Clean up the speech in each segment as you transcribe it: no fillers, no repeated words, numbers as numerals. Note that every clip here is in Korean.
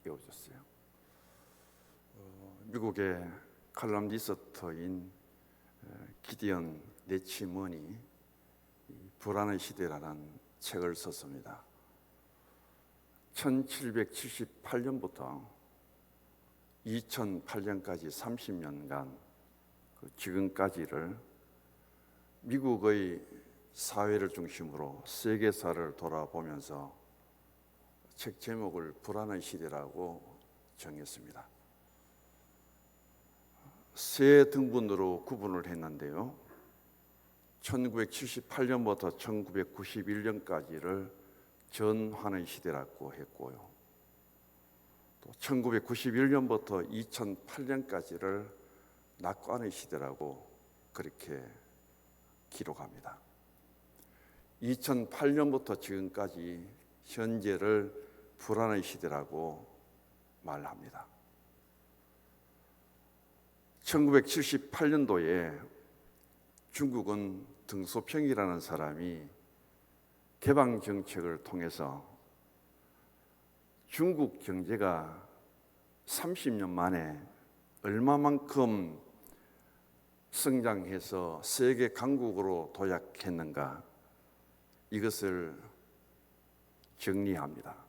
깨워졌어요. 미국의 칼럼니스트인 기디언 네치먼이 불안의 시대라는 책을 썼습니다. 1778년부터 2008년까지 30년간 지금까지를 미국의 사회를 중심으로 세계사를 돌아보면서 책 제목을 불안의 시대라고 정했습니다. 세 등분으로 구분을 했는데요. 1978년부터 1991년까지를 전환의 시대라고 했고요. 또 1991년부터 2008년까지를 낙관의 시대라고 그렇게 기록합니다. 2008년부터 지금까지 현재를 불안의 시대라고 말합니다. 1978년도에 중국은 등소평이라는 사람이 개방 정책을 통해서 중국 경제가 30년 만에 얼마만큼 성장해서 세계 강국으로 도약했는가, 이것을 정리합니다.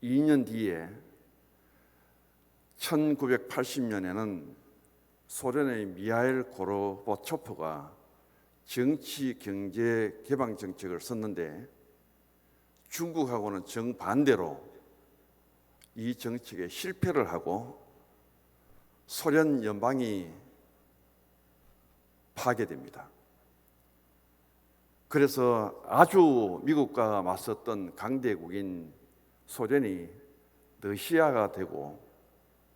2년 뒤에 1980년에는 소련의 미하일 고르바초프가 정치 경제 개방 정책을 썼는데 중국하고는 정반대로 이 정책에 실패를 하고 소련 연방이 파괴됩니다. 그래서 아주 미국과 맞섰던 강대국인 소련이 러시아가 되고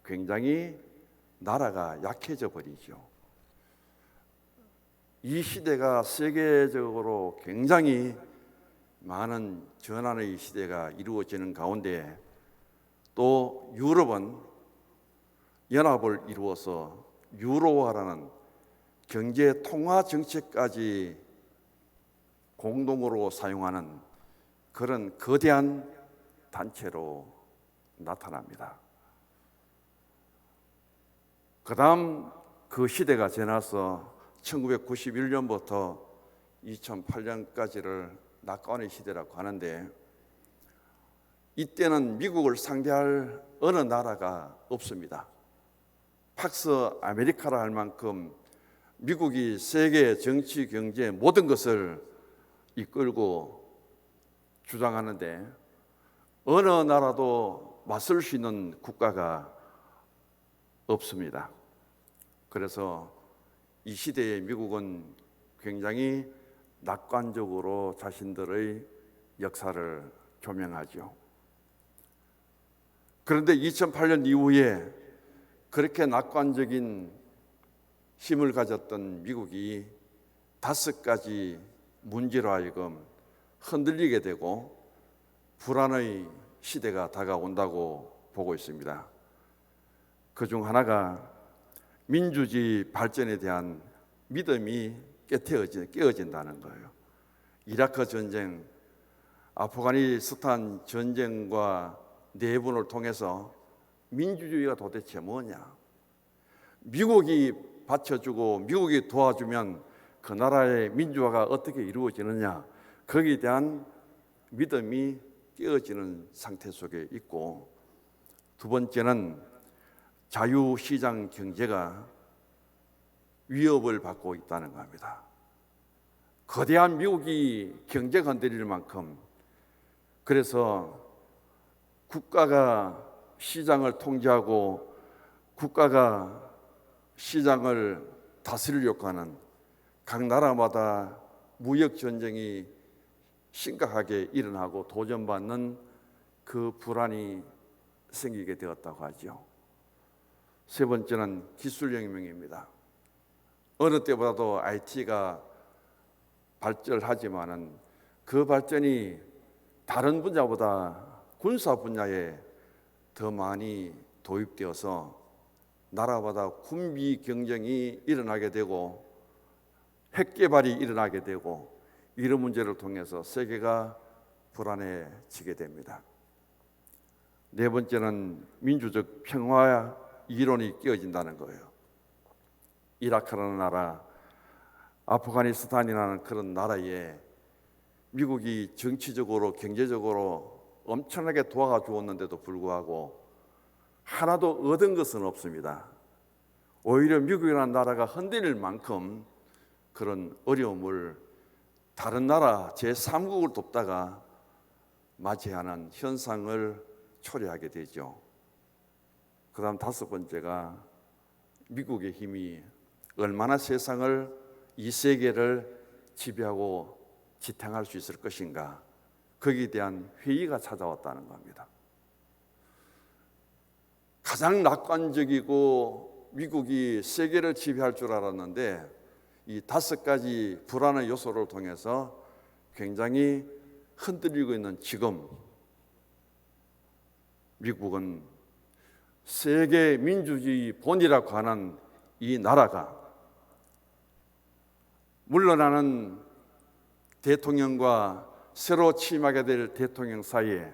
굉장히 나라가 약해져 버리죠. 이 시대가 세계적으로 굉장히 많은 전환의 시대가 이루어지는 가운데 또 유럽은 연합을 이루어서 유로화라는 경제 통화 정책까지 공동으로 사용하는 그런 거대한 단체로 나타납니다. 그 다음 그 시대가 지나서 1991년부터 2008년까지를 낙관의 시대라고 하는데, 이때는 미국을 상대할 어느 나라가 없습니다. 팍스 아메리카라 할 만큼 미국이 세계 정치, 경제 모든 것을 이끌고 주장하는데 어느 나라도 맞설 수 있는 국가가 없습니다. 그래서 이 시대의 미국은 굉장히 낙관적으로 자신들의 역사를 조명하죠. 그런데 2008년 이후에 그렇게 낙관적인 힘을 가졌던 미국이 5가지 문제로 하여금 흔들리게 되고 불안의 시대가 다가온다고 보고 있습니다. 그중 하나가 민주주의 발전에 대한 믿음이 깨어진다는 거예요. 이라크 전쟁, 아프가니스탄 전쟁과 내분을 통해서 민주주의가 도대체 뭐냐? 미국이 받쳐주고 미국이 도와주면 그 나라의 민주화가 어떻게 이루어지느냐? 거기에 대한 믿음이 깨어지는 상태 속에 있고, 두 번째는 자유시장 경제가 위협을 받고 있다는 겁니다. 거대한 미국이 경제가 흔들릴 만큼, 그래서 국가가 시장을 통제하고 국가가 시장을 다스리려고 하는 각 나라마다 무역 전쟁이 심각하게 일어나고 도전받는 그 불안이 생기게 되었다고 하죠. 세 번째는 기술혁명입니다. 어느 때보다도 IT가 발전하지만은 그 발전이 다른 분야보다 군사 분야에 더 많이 도입되어서 나라마다 군비 경쟁이 일어나게 되고 핵 개발이 일어나게 되고 이런 문제를 통해서 세계가 불안해지게 됩니다. 네 번째는 민주적 평화 이론이 끼어진다는 거예요. 이라크라는 나라, 아프가니스탄이라는 그런 나라에 미국이 정치적으로 경제적으로 엄청나게 도와가 주었는데도 불구하고 하나도 얻은 것은 없습니다. 오히려 미국이라는 나라가 흔들릴 만큼 그런 어려움을 다른 나라 제3국을 돕다가 맞이하는 현상을 초래하게 되죠. 그 다음 다섯 번째가 미국의 힘이 얼마나 세상을, 이 세계를 지배하고 지탱할 수 있을 것인가, 거기에 대한 회의가 찾아왔다는 겁니다. 가장 낙관적이고 미국이 세계를 지배할 줄 알았는데 이 다섯 가지 불안의 요소를 통해서 굉장히 흔들리고 있는 지금 미국은 세계 민주주의 본이라고 하는 이 나라가 물러나는 대통령과 새로 취임하게 될 대통령 사이에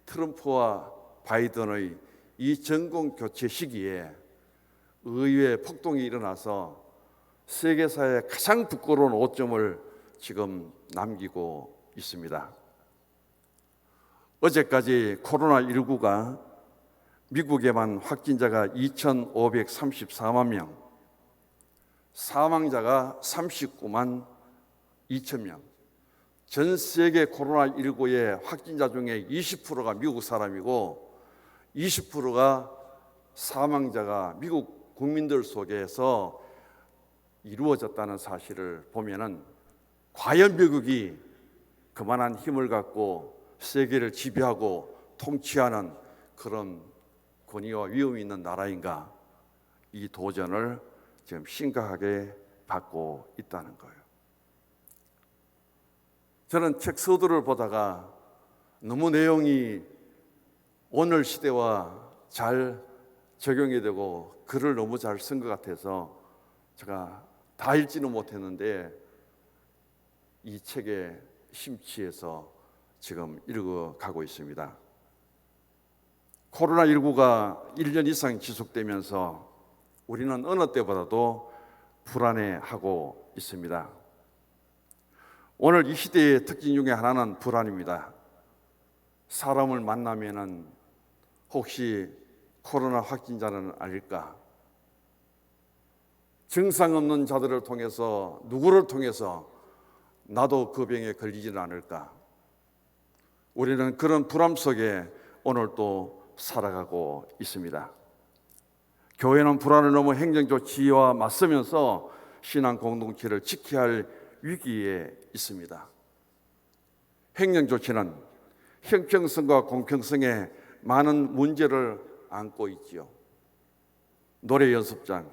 트럼프와 바이든의 이 정권 교체 시기에 의회 폭동이 일어나서 세계사의 가장 부끄러운 오점을 지금 남기고 있습니다. 어제까지 코로나19가 미국에만 확진자가 2,534만 명, 사망자가 39만 2천 명. 전 세계 코로나19의 확진자 중에 20%가 미국 사람이고 20%가 사망자가 미국 국민들 속에서 이루어졌다는 사실을 보면은 과연 미국이 그만한 힘을 갖고 세계를 지배하고 통치하는 그런 권위와 위험이 있는 나라인가, 이 도전을 지금 심각하게 받고 있다는 거예요. 저는 책 서두를 보다가 너무 내용이 오늘 시대와 잘 적용이 되고 글을 너무 잘 쓴 것 같아서 제가 다 읽지는 못했는데 이 책에 심취해서 지금 읽어가고 있습니다. 코로나19가 1년 이상 지속되면서 우리는 어느 때보다도 불안해하고 있습니다. 오늘 이 시대의 특징 중에 하나는 불안입니다. 사람을 만나면은 혹시 코로나 확진자는 아닐까? 증상 없는 자들을 통해서, 누구를 통해서 나도 그 병에 걸리지는 않을까? 우리는 그런 불안 속에 오늘 또 살아가고 있습니다. 교회는 불안을 넘어 행정조치와 맞서면서 신앙 공동체를 지켜야 할 위기에 있습니다. 행정조치는 형평성과 공평성에 많은 문제를 안고 있지요. 노래 연습장,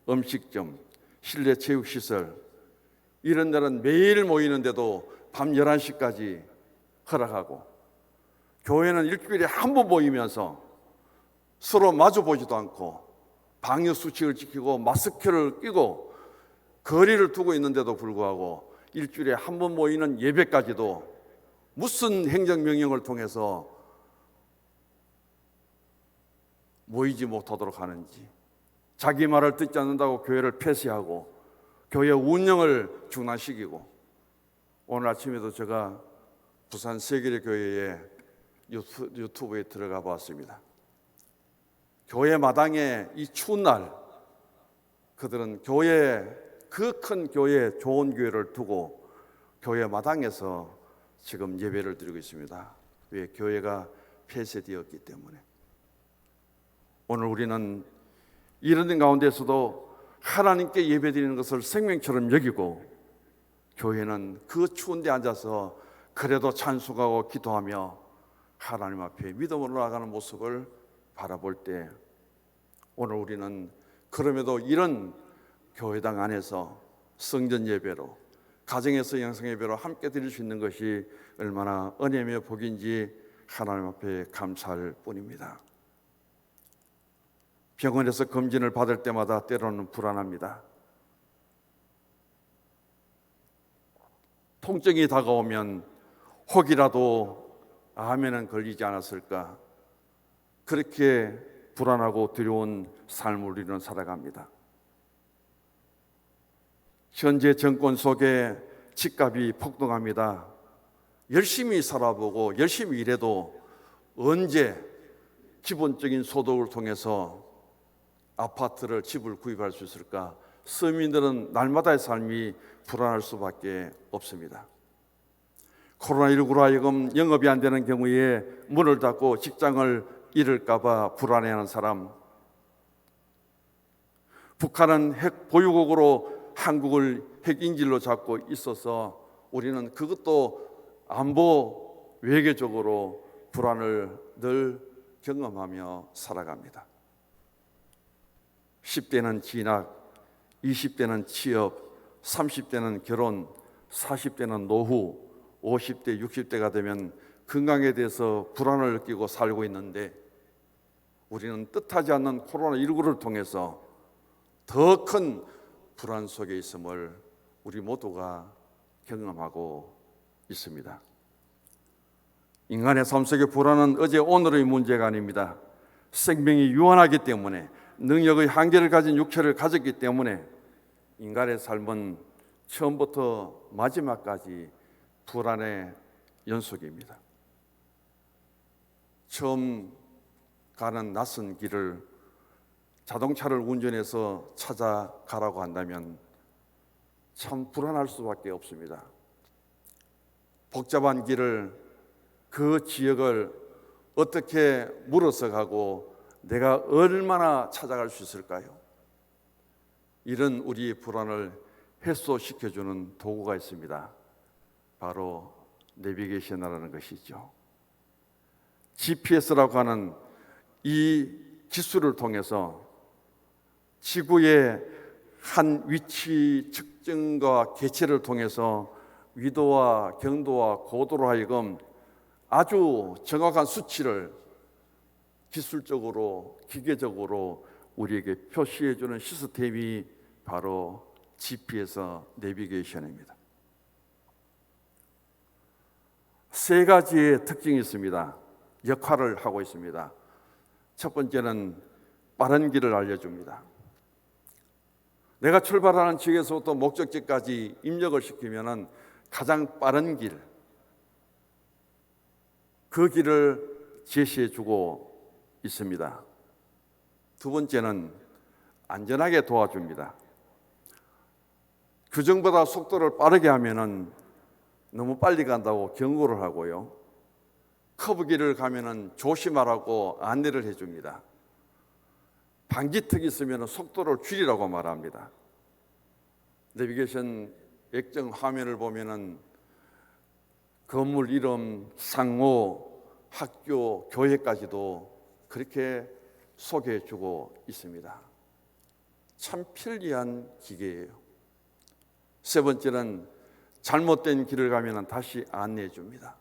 음식점, 실내 체육시설, 이런 데는 매일 모이는데도 밤 11시까지 허락하고, 교회는 일주일에 한 번 모이면서 서로 마주보지도 않고 방역수칙을 지키고 마스크를 끼고 거리를 두고 있는데도 불구하고 일주일에 한 번 모이는 예배까지도 무슨 행정명령을 통해서 모이지 못하도록 하는지, 자기 말을 듣지 않는다고 교회를 폐쇄하고 교회 운영을 중단시키고, 오늘 아침에도 제가 부산 세계의 교회에 유튜브에 들어가 봤습니다. 교회 마당에 이 추운 날 그들은 그 큰 교회, 좋은 교회를 두고 교회 마당에서 지금 예배를 드리고 있습니다. 왜? 교회가 폐쇄되었기 때문에. 오늘 우리는 이런 가운데서도 하나님께 예배드리는 것을 생명처럼 여기고, 교회는 그 추운 데 앉아서 그래도 찬송하고 기도하며 하나님 앞에 믿음으로 나아가는 모습을 바라볼 때, 오늘 우리는 그럼에도 이런 교회당 안에서 성전 예배로, 가정에서 영성 예배로 함께 드릴 수 있는 것이 얼마나 은혜며 복인지 하나님 앞에 감사할 뿐입니다. 병원에서 검진을 받을 때마다 때로는 불안합니다. 통증이 다가오면 혹이라도 암에는 걸리지 않았을까, 그렇게 불안하고 두려운 삶을 우리는 살아갑니다. 현재 정권 속에 집값이 폭등합니다. 열심히 살아보고 열심히 일해도 언제 기본적인 소득을 통해서 아파트를, 집을 구입할 수 있을까? 서민들은 날마다의 삶이 불안할 수밖에 없습니다. 코로나19로 하여금 영업이 안 되는 경우에 문을 닫고 직장을 잃을까 봐 불안해하는 사람, 북한은 핵 보유국으로 한국을 핵인질로 잡고 있어서 우리는 그것도 안보 외교적으로 불안을 늘 경험하며 살아갑니다. 10대는 진학, 20대는 취업, 30대는 결혼, 40대는 노후, 50대, 60대가 되면 건강에 대해서 불안을 느끼고 살고 있는데 우리는 뜻하지 않는 코로나19를 통해서 더 큰 불안 속에 있음을 우리 모두가 경험하고 있습니다. 인간의 삶 속의 불안은 어제 오늘의 문제가 아닙니다. 생명이 유한하기 때문에, 능력의 한계를 가진 육체를 가졌기 때문에 인간의 삶은 처음부터 마지막까지 불안의 연속입니다. 처음 가는 낯선 길을 자동차를 운전해서 찾아가라고 한다면 참 불안할 수밖에 없습니다. 복잡한 길을, 그 지역을 어떻게 물어서 가고 내가 얼마나 찾아갈 수 있을까요? 이런 우리의 불안을 해소시켜주는 도구가 있습니다. 바로 내비게이션이라는 것이죠. GPS라고 하는 이 기술을 통해서 지구의 한 위치 측정과 개체를 통해서 위도와 경도와 고도로 하여금 아주 정확한 수치를 기술적으로, 기계적으로 우리에게 표시해주는 시스템이 바로 GPS 내비게이션입니다. 세 가지의 특징이 있습니다. 역할을 하고 있습니다. 첫 번째는 빠른 길을 알려줍니다. 내가 출발하는 지역에서부터 목적지까지 입력을 시키면 가장 빠른 길, 그 길을 제시해주고 있습니다. 두 번째는 안전하게 도와줍니다. 규정보다 속도를 빠르게 하면 너무 빨리 간다고 경고를 하고요. 커브길을 가면 조심하라고 안내를 해줍니다. 방지턱이 있으면 속도를 줄이라고 말합니다. 내비게이션 액정 화면을 보면 건물 이름, 상호, 학교, 교회까지도 그렇게 소개해주고 있습니다. 참 편리한 기계예요. 세 번째는 잘못된 길을 가면 다시 안내해 줍니다.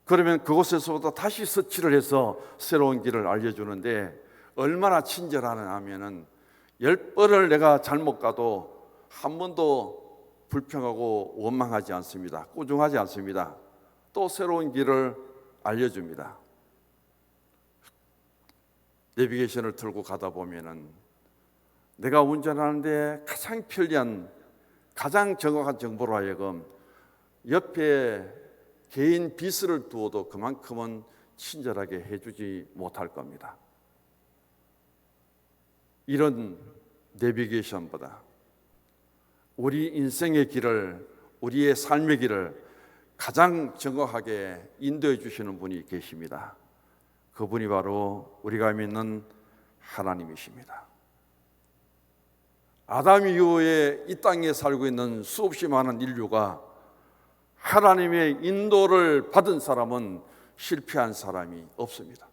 그러면 그곳에서부터 다시 서치를 해서 새로운 길을 알려주는데 얼마나 친절하냐 하면은 10번을 내가 잘못 가도 한 번도 불평하고 원망하지 않습니다. 꾸중하지 않습니다. 또 새로운 길을 알려줍니다. 내비게이션을 들고 가다 보면은 내가 운전하는데 가장 편리한, 가장 정확한 정보로 하여금 옆에 개인 비서를 두어도 그만큼은 친절하게 해주지 못할 겁니다. 이런 내비게이션보다 우리 인생의 길을, 우리의 삶의 길을 가장 정확하게 인도해 주시는 분이 계십니다. 그분이 바로 우리가 믿는 하나님이십니다. 아담 이후에 이 땅에 살고 있는 수없이 많은 인류가 하나님의 인도를 받은 사람은 실패한 사람이 없습니다.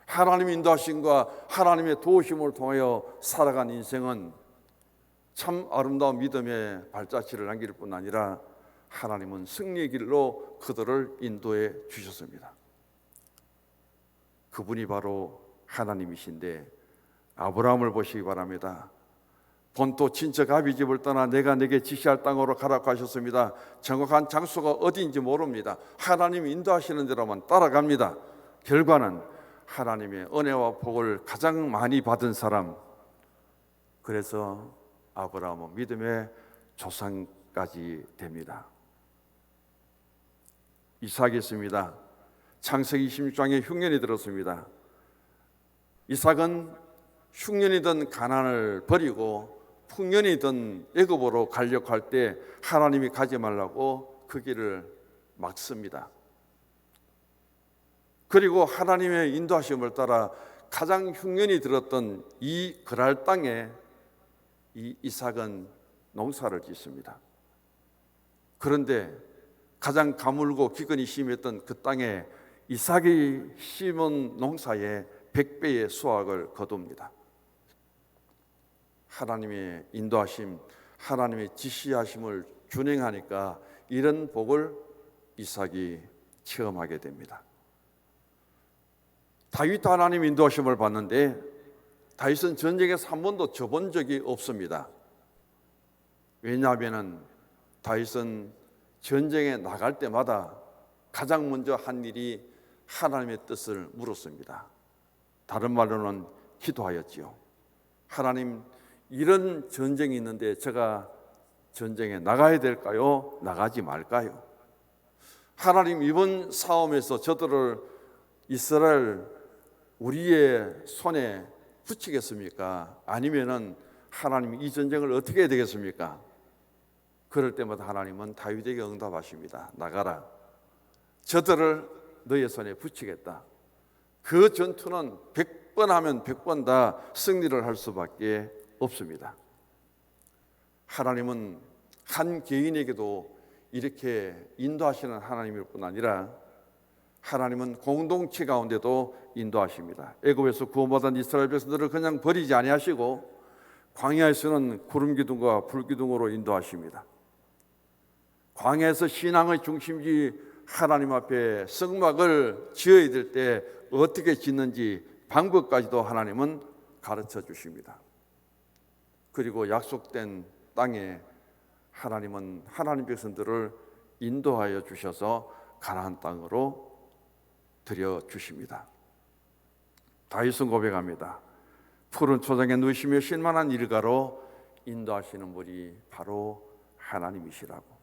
하나님의 인도하심과 하나님의 도우심을 통하여 살아간 인생은 참 아름다운 믿음의 발자취를 남길 뿐 아니라 하나님은 승리의 길로 그들을 인도해 주셨습니다. 그분이 바로 하나님이신데 아브라함을 보시기 바랍니다. 본토 친척 아비 집을 떠나 내가 내게 지시할 땅으로 가라고 하셨습니다. 정확한 장소가 어디인지 모릅니다. 하나님이 인도하시는 대로만 따라갑니다. 결과는 하나님의 은혜와 복을 가장 많이 받은 사람, 그래서 아브라함은 믿음의 조상까지 됩니다. 이삭이 있습니다. 창세기 26장에 흉년이 들었습니다. 이삭은 흉년이던 가나안을 버리고 풍년이던 애굽으로 가려고 할 때 하나님이 가지 말라고 그 길을 막습니다. 그리고 하나님의 인도하심을 따라 가장 흉년이 들었던 이 그랄 땅에 이 이삭은 농사를 짓습니다. 그런데 가장 가물고 기근이 심했던 그 땅에 이삭이 심은 농사에 100배의 수확을 거둡니다. 하나님의 인도하심, 하나님의 지시하심을 준행하니까 이런 복을 이삭이 체험하게 됩니다. 다윗도 하나님 인도하심을 받는데 다윗은 전쟁에서 한 번도 져본 적이 없습니다. 왜냐하면 다윗은 전쟁에 나갈 때마다 가장 먼저 한 일이 하나님의 뜻을 물었습니다. 다른 말로는 기도하였지요. 하나님, 이런 전쟁이 있는데 제가 전쟁에 나가야 될까요? 나가지 말까요? 하나님, 이번 싸움에서 저들을 이스라엘 우리의 손에 붙이겠습니까? 아니면은 하나님 이 전쟁을 어떻게 해야 되겠습니까? 그럴 때마다 하나님은 다윗에게 응답하십니다. 나가라. 저들을 너의 손에 붙이겠다. 그 전투는 100번 하면 100번 다 승리를 할 수밖에 없습니다. 하나님은 한 개인에게도 이렇게 인도하시는 하나님일 뿐 아니라 하나님은 공동체 가운데도 인도하십니다. 애굽에서 구원받은 이스라엘 백성들을 그냥 버리지 아니하시고 광야에서는 구름 기둥과 불 기둥으로 인도하십니다. 광야에서 신앙의 중심지 하나님 앞에 성막을 지어야 될 때 어떻게 짓는지 방법까지도 하나님은 가르쳐 주십니다. 그리고 약속된 땅에 하나님은 하나님 백성들을 인도하여 주셔서 가나안 땅으로 들여주십니다. 다윗은 고백합니다. 푸른 초장에 누시며 쉴만한 일가로 인도하시는 분이 바로 하나님이시라고.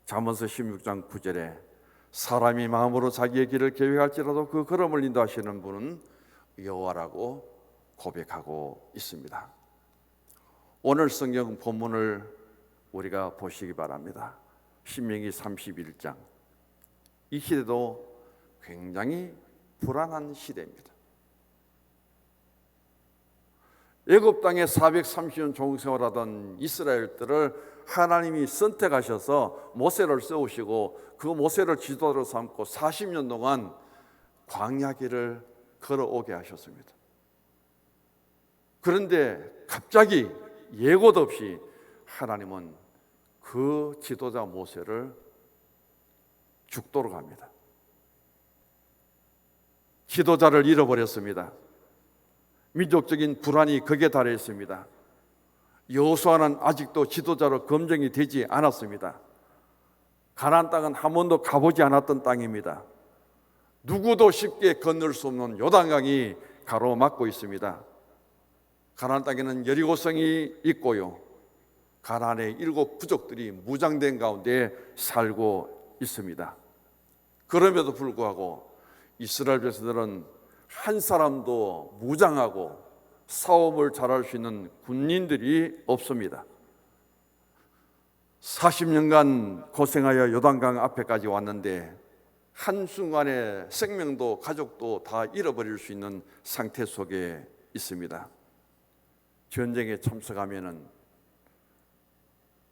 잠언서 16장 9절에 사람이 마음으로 자기의 길을 계획할지라도 그 걸음을 인도하시는 분은 여호와라고 고백하고 있습니다. 오늘 성경 본문을 우리가 보시기 바랍니다. 신명기 31장. 이 시대도 굉장히 불안한 시대입니다. 애굽 땅에 430년 종생활하던 이스라엘들을 하나님이 선택하셔서 모세를 세우시고 그 모세를 지도자로 삼고 40년 동안 광야길을 걸어오게 하셨습니다. 그런데 갑자기 예고도 없이 하나님은 그 지도자 모세를 죽도록 합니다. 지도자를 잃어버렸습니다. 민족적인 불안이 극에 달했습니다. 여호수아는 아직도 지도자로 검증이 되지 않았습니다. 가나안 땅은 한 번도 가보지 않았던 땅입니다. 누구도 쉽게 건널 수 없는 요단강이 가로막고 있습니다. 가나안 땅에는 여리고성이 있고요. 가나안의 7 부족들이 무장된 가운데 살고 있습니다. 그럼에도 불구하고 이스라엘 백성들은 한 사람도 무장하고 싸움을 잘할 수 있는 군인들이 없습니다. 40년간 고생하여 요단강 앞에까지 왔는데 한순간에 생명도 가족도 다 잃어버릴 수 있는 상태 속에 있습니다. 전쟁에 참석하면은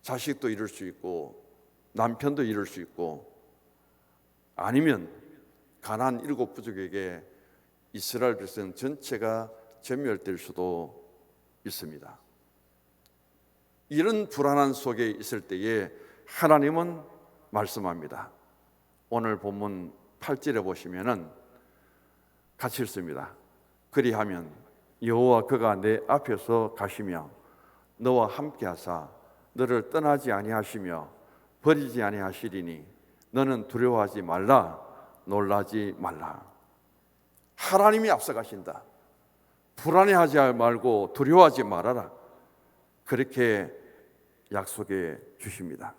자식도 잃을 수 있고 남편도 잃을 수 있고 아니면 가나안 7 부족에게 이스라엘 백성 전체가 전멸될 수도 있습니다. 이런 불안한 속에 있을 때에 하나님은 말씀합니다. 오늘 본문 8절에 보시면은 같이 읽습니다. 그리하면 여호와 그가 내 앞에서 가시며 너와 함께 하사 너를 떠나지 아니하시며 버리지 아니하시리니 너는 두려워하지 말라 놀라지 말라. 하나님이 앞서가신다. 불안해하지 말고 두려워하지 말아라. 그렇게 약속해 주십니다.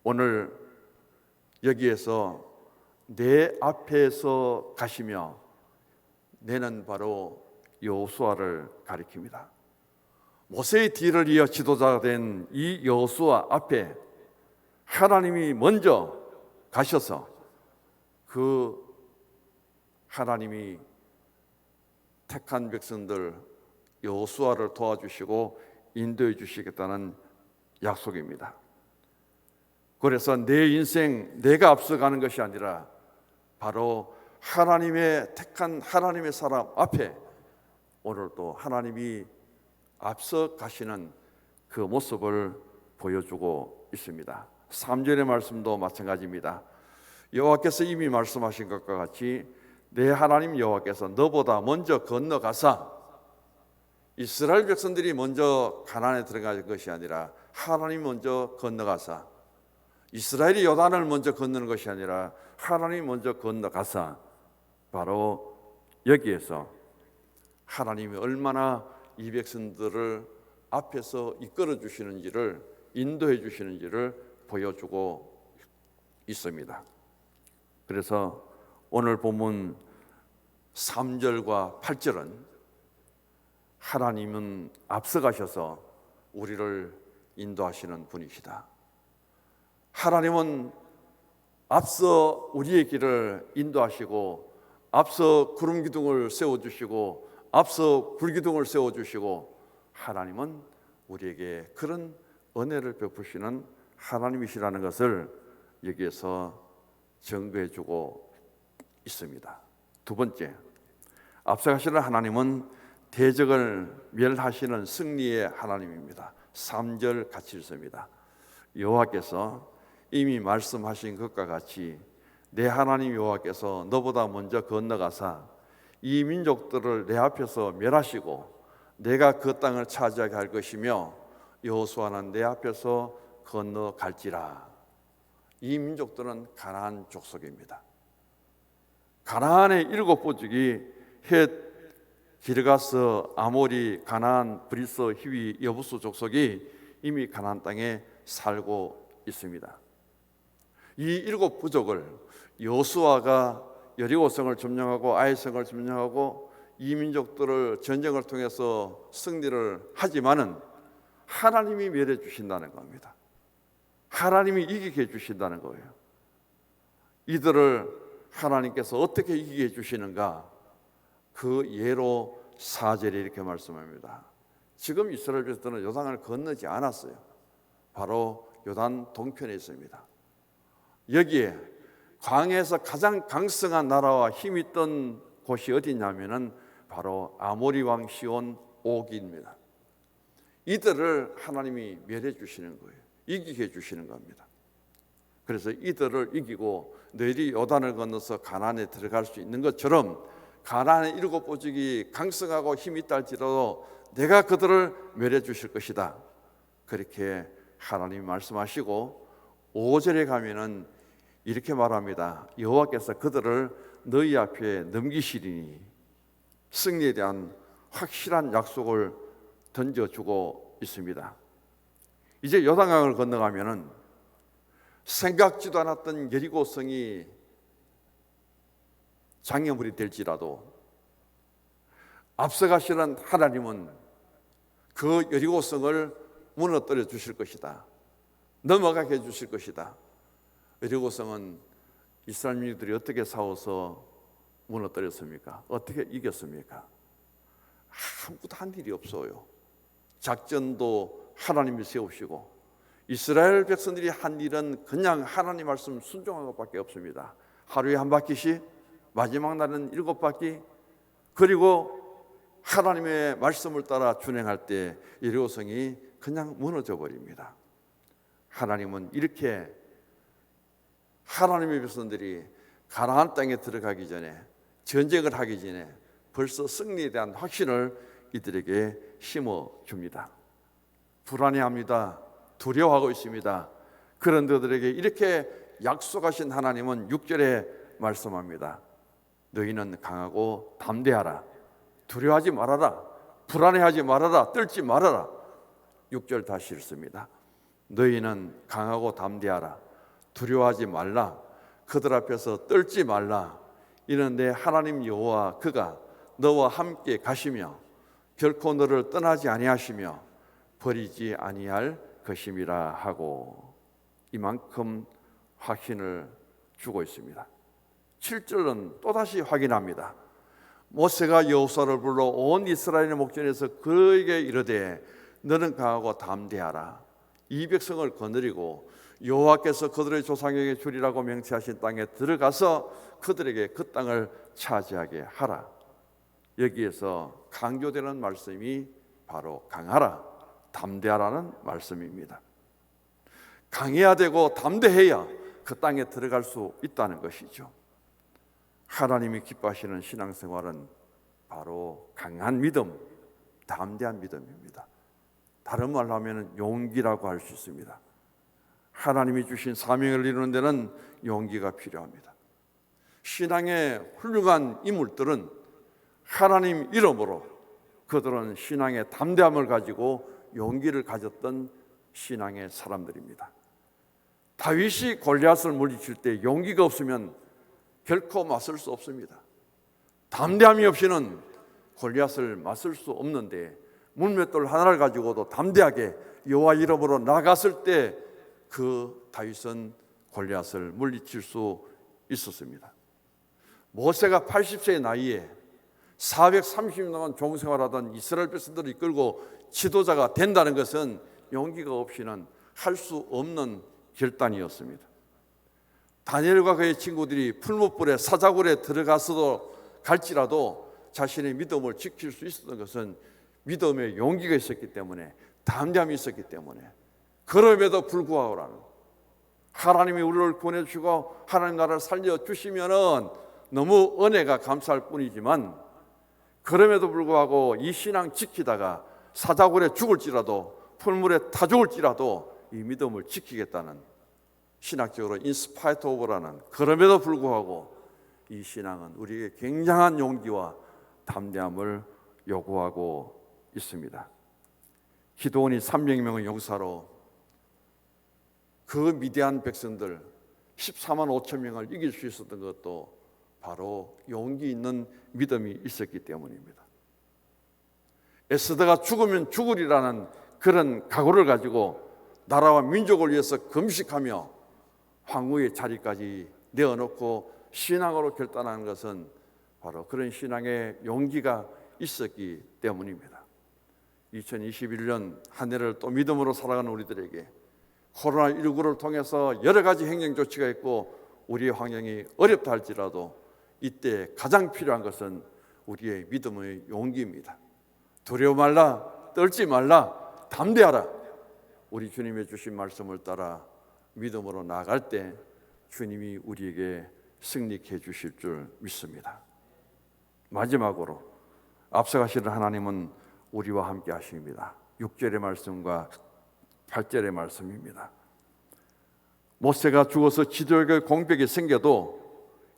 오늘 여기에서 내 앞에서 가시며, 내는 바로 여호수아를 가리킵니다. 모세의 뒤를 이어 지도자가 된 이 여호수아 앞에 하나님이 먼저 가셔서 그 하나님이 택한 백성들 여호수아를 도와주시고 인도해 주시겠다는 약속입니다. 그래서 내 인생 내가 앞서가는 것이 아니라 바로 하나님의 택한 하나님의 사람 앞에 오늘도 하나님이 앞서 가시는 그 모습을 보여주고 있습니다. 3절의 말씀도 마찬가지입니다. 여호와께서 이미 말씀하신 것과 같이 내 하나님 여호와께서 너보다 먼저 건너가사, 이스라엘 백성들이 먼저 가나안에 들어갈 것이 아니라 하나님 먼저 건너가사, 이스라엘이 요단을 먼저 건너는 것이 아니라 하나님 먼저 건너가사, 바로 여기에서 하나님이 얼마나 이 백성들을 앞에서 이끌어 주시는지를, 인도해 주시는지를 보여주고 있습니다. 그래서 오늘 본문 3절과 8절은 하나님은 앞서가셔서 우리를 인도하시는 분이시다. 하나님은 앞서 우리의 길을 인도하시고, 앞서 구름 기둥을 세워주시고, 앞서 불기둥을 세워주시고, 하나님은 우리에게 그런 은혜를 베푸시는 하나님이시라는 것을 여기에서 증거해주고 있습니다. 두 번째, 앞서가시는 하나님은 대적을 멸하시는 승리의 하나님입니다. 3절 같이 읽습니다. 여호와께서 이미 말씀하신 것과 같이 내 하나님 여호와께서 너보다 먼저 건너가사 이 민족들을 내 앞에서 멸하시고 내가 그 땅을 차지하게 할 것이며, 여호수아는 내 앞에서 건너갈지라. 이 민족들은 가나안 족속입니다. 가나안의 7부족이 헷, 기르가스, 아모리, 가나안, 브리스, 히위, 여부스 족속이 이미 가나안 땅에 살고 있습니다. 이 7부족을 여호수아가 여리고성을 점령하고 아이성을 점령하고 이 민족들을 전쟁을 통해서 승리를 하지만은 하나님이 멸해 주신다는 겁니다. 하나님이 이기게 해 주신다는 거예요. 이들을 하나님께서 어떻게 이기게 해 주시는가? 그 예로 4절에 이렇게 말씀합니다. 지금 이스라엘 백성들은 요단을 건너지 않았어요. 바로 요단 동편에 있습니다. 여기에 광야에서 가장 강성한 나라와 힘이 있던 곳이 어디냐면은 바로 아모리 왕 시온 옥입니다. 이들을 하나님이 멸해 주시는 거예요. 이기게 해 주시는 겁니다. 그래서 이들을 이기고 너희들이 요단을 건너서 가나안에 들어갈 수 있는 것처럼 가나안의 7부족이 강성하고 힘이 있다 할지라도 내가 그들을 멸해 주실 것이다. 그렇게 하나님이 말씀하시고 5절에 가면은 이렇게 말합니다. 여호와께서 그들을 너희 앞에 넘기시리니, 승리에 대한 확실한 약속을 던져주고 있습니다. 이제 요단강을 건너가면은 생각지도 않았던 여리고성이 장애물이 될지라도 앞서가시는 하나님은 그 여리고성을 무너뜨려 주실 것이다. 넘어가게 해 주실 것이다. 여리고성은 이스라엘 민족들이 어떻게 싸워서 무너뜨렸습니까? 어떻게 이겼습니까? 아무것도 한 일이 없어요. 작전도 하나님이 세우시고 이스라엘 백성들이 한 일은 그냥 하나님 말씀 순종한 것밖에 없습니다. 하루에 한 바퀴씩, 마지막 날은 7바퀴, 그리고 하나님의 말씀을 따라 준행할 때 여리고성이 그냥 무너져 버립니다. 하나님은 이렇게 하나님의 백성들이 가나안 땅에 들어가기 전에, 전쟁을 하기 전에 벌써 승리에 대한 확신을 이들에게 심어줍니다. 불안해합니다. 두려워하고 있습니다. 그런 그들에게 이렇게 약속하신 하나님은 6절에 말씀합니다. 너희는 강하고 담대하라. 두려워하지 말아라. 불안해하지 말아라. 떨지 말아라. 6절 다시 읽습니다. 너희는 강하고 담대하라. 두려워하지 말라. 그들 앞에서 떨지 말라. 이는 내 하나님 여호와 그가 너와 함께 가시며 결코 너를 떠나지 아니하시며 버리지 아니할 것임이라 하고, 이만큼 확신을 주고 있습니다. 7절은 또다시 확인합니다. 모세가 여호수아를 불러 온 이스라엘의 목전에서 그에게 이르되 너는 강하고 담대하라. 이 백성을 거느리고 여호와께서 그들의 조상에게 주리라고 명세하신 땅에 들어가서 그들에게 그 땅을 차지하게 하라. 여기에서 강조되는 말씀이 바로 강하라, 담대하라는 말씀입니다. 강해야 되고 담대해야 그 땅에 들어갈 수 있다는 것이죠. 하나님이 기뻐하시는 신앙생활은 바로 강한 믿음, 담대한 믿음입니다. 다른 말로 하면 용기라고 할 수 있습니다. 하나님이 주신 사명을 이루는 데는 용기가 필요합니다. 신앙의 훌륭한 인물들은 하나님 이름으로 그들은 신앙의 담대함을 가지고 용기를 가졌던 신앙의 사람들입니다. 다윗이 골리앗을 물리칠 때 용기가 없으면 결코 맞설 수 없습니다. 담대함이 없이는 골리앗을 맞설 수 없는데 물맷돌 하나를 가지고도 담대하게 여호와 이름으로 나갔을 때 그 다윗은 골리앗을 물리칠 수 있었습니다. 모세가 80세의 나이에 430년 동안 종생활하던 이스라엘 백성들을 이끌고 지도자가 된다는 것은 용기가 없이는 할 수 없는 결단이었습니다. 다니엘과 그의 친구들이 풀무불에 사자굴에 들어가서도 갈지라도 자신의 믿음을 지킬 수 있었던 것은 믿음의 용기가 있었기 때문에, 담대함이 있었기 때문에, 그럼에도 불구하고라는, 하나님이 우리를 보내주시고 하나님 나라를 살려주시면은 너무 은혜가 감사할 뿐이지만, 그럼에도 불구하고 이 신앙 지키다가 사자굴에 죽을지라도 풀물에 타 죽을지라도 이 믿음을 지키겠다는, 신학적으로 인스파이트 오브라는, 그럼에도 불구하고 이 신앙은 우리에게 굉장한 용기와 담대함을 요구하고 있습니다. 기드온이 300명의 용사로 그 미디안 백성들 14만 5천 명을 이길 수 있었던 것도 바로 용기 있는 믿음이 있었기 때문입니다. 에스더가 죽으면 죽으리라는 그런 각오를 가지고 나라와 민족을 위해서 금식하며 황후의 자리까지 내어놓고 신앙으로 결단하는 것은 바로 그런 신앙의 용기가 있었기 때문입니다. 2021년 한 해를 또 믿음으로 살아가는 우리들에게 코로나19를 통해서 여러 가지 행정 조치가 있고 우리의 환경이 어렵다 할지라도 이때 가장 필요한 것은 우리의 믿음의 용기입니다. 두려워 말라, 떨지 말라, 담대하라. 우리 주님의 주신 말씀을 따라 믿음으로 나아갈 때 주님이 우리에게 승리케 해주실 줄 믿습니다. 마지막으로 앞서가시는 하나님은 우리와 함께 하십니다. 6절의 말씀과 8절의 말씀입니다. 모세가 죽어서 지도의 공백이 생겨도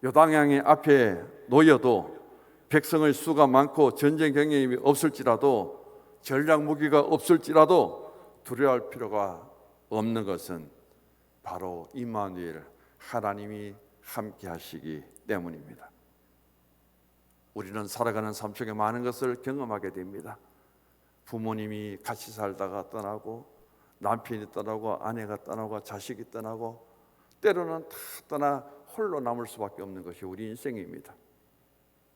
요단강의 앞에 놓여도 백성의 수가 많고 전쟁 경험이 없을지라도 전략 무기가 없을지라도 두려워할 필요가 없는 것은 바로 임마누엘, 하나님이 함께 하시기 때문입니다. 우리는 살아가는 삶 속에 많은 것을 경험하게 됩니다. 부모님이 같이 살다가 떠나고, 남편이 떠나고, 아내가 떠나고, 자식이 떠나고, 때로는 다 떠나 홀로 남을 수밖에 없는 것이 우리 인생입니다.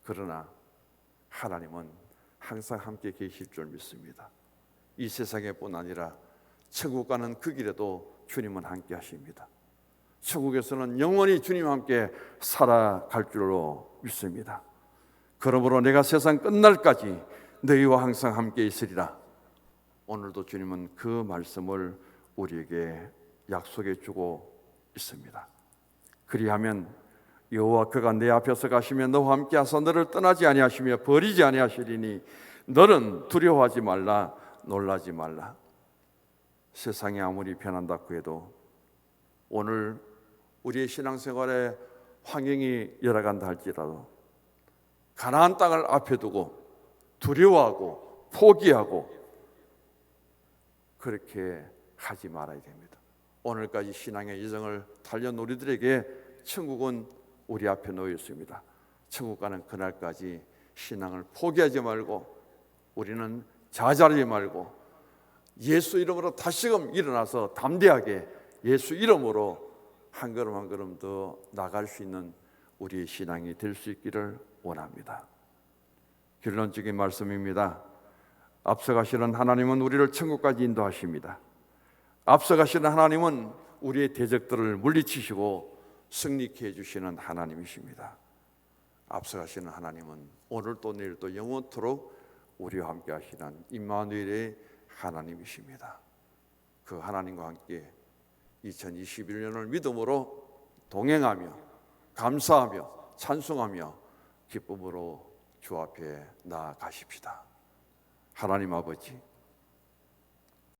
그러나 하나님은 항상 함께 계실 줄 믿습니다. 이 세상에뿐 아니라 천국 가는 그 길에도 주님은 함께 하십니다. 천국에서는 영원히 주님과 함께 살아갈 줄로 믿습니다. 그러므로 내가 세상 끝날까지 너희와 항상 함께 있으리라. 오늘도 주님은 그 말씀을 우리에게 약속해 주고 있습니다. 그리하면 여호와 그가 내 앞에서 가시며 너와 함께 하사 너를 떠나지 아니하시며 버리지 아니하시리니 너는 두려워하지 말라, 놀라지 말라. 세상이 아무리 변한다고 해도 오늘 우리의 신앙생활에 환경이 열어간다 할지라도 가나안 땅을 앞에 두고 두려워하고 포기하고 그렇게 하지 말아야 됩니다. 오늘까지 신앙의 여정을 달려온 우리들에게 천국은 우리 앞에 놓여 있습니다. 천국 가는 그날까지 신앙을 포기하지 말고 우리는 좌절하지 말고 예수 이름으로 다시금 일어나서 담대하게 예수 이름으로 한 걸음 한 걸음 더 나갈 수 있는 우리의 신앙이 될 수 있기를 원합니다. 결론적인 말씀입니다. 앞서가시는 하나님은 우리를 천국까지 인도하십니다. 앞서가시는 하나님은 우리의 대적들을 물리치시고 승리케 해주시는 하나님이십니다. 앞서가시는 하나님은 오늘도 내일도 영원토록 우리와 함께 하시는 임마누엘의 하나님이십니다. 그 하나님과 함께 2021년을 믿음으로 동행하며 감사하며 찬송하며 기쁨으로 주 앞에 나아가십시다. 하나님 아버지,